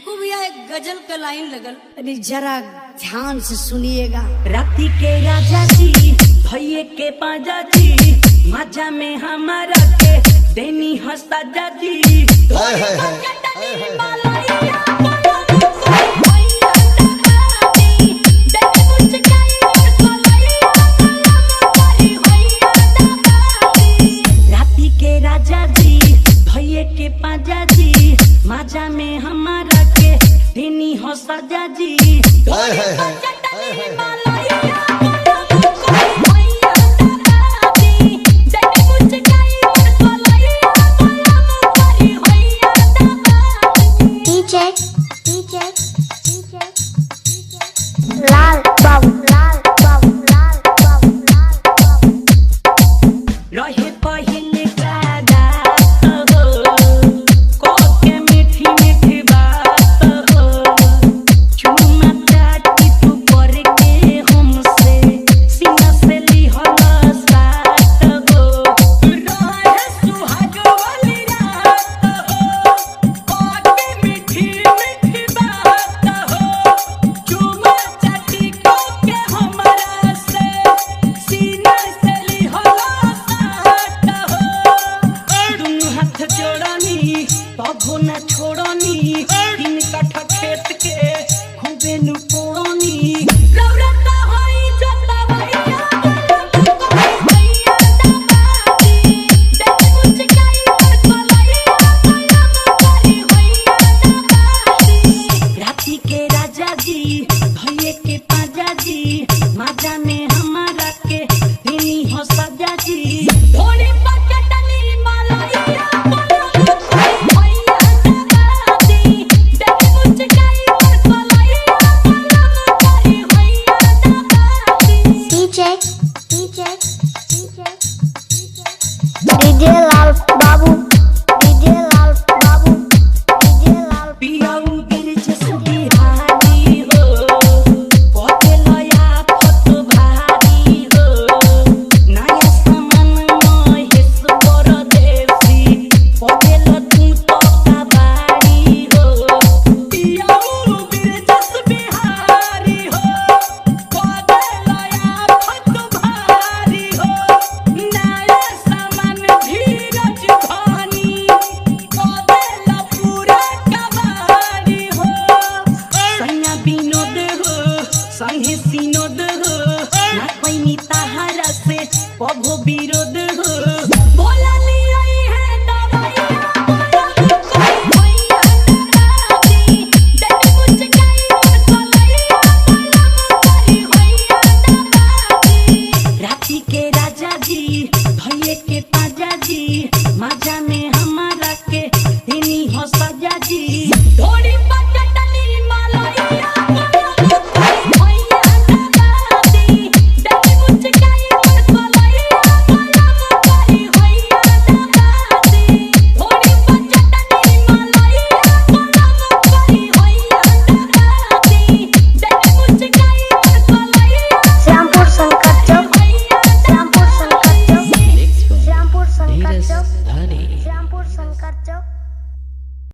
देखो भैया एक गजल का लाइन लगल, अभी जरा ध्यान से सुनिएगा। राती के राजा जी भैये के पाजा जी, मजा में हमारा के देनी हंसा जी। हाय हाय हाय राती के राजा जी भैये के पाजा जी, मजा में हमारा के देनी हंसा जी। हाय हाय हाय लाल बाबू लाल बाबू लाल बाबू लाल बाबू रहे पहले का रात हो, को के मीठी मीठी बात हो, चुमा चाटी तू पर के हमसे सीना से लिहल साथ हो। रहे सुहाग वाली रात हो, को के मीठी मीठी बात हो, चुमा चाटी को के हमरा से सीना से लिहल साथ हो। दुनू हाथ जोड़नी तबो न छोड़नी, तीन काठा खेत के खूबे नु कोड़नी। लौरता होई जोता भैया भैया दामादी, देख मुचकाई पर कोलैया कोलम करी भैया दामादी। राती के राजा जी भैये के पाजा जी, मजा में हमारा के देनी हो सजा जी। थोड़ी पकड़नी मालैया भैया दामादी, देख मुचकाई पर कोलैया कोलम करी भैया दामादी। डीजे लाल बाबू डीजे लाल बाबू डीजे लाल पियाऊ गिरछ सुबिहारी हो, पके लया फत भारी हो, नया सामान महेश परदेसी, पके ल तू तो कबाड़ी हो। पियाऊ गिरछ सुबिहारी हो, पके लया फत भारी हो, नया सामान धीरज धनी, पके ल पूरा कबाड़ी हो। सैया विनोद हो संगे सिनोद हो, ना पैनी तहारा से पभो विरोध हो। बोला लियाई है दवाइया भैया दामादी, देख मुचकाई पर कोलैया कोलम करी भैया दामादी। राती के राजा जी भैये के पाजा जी, मजा में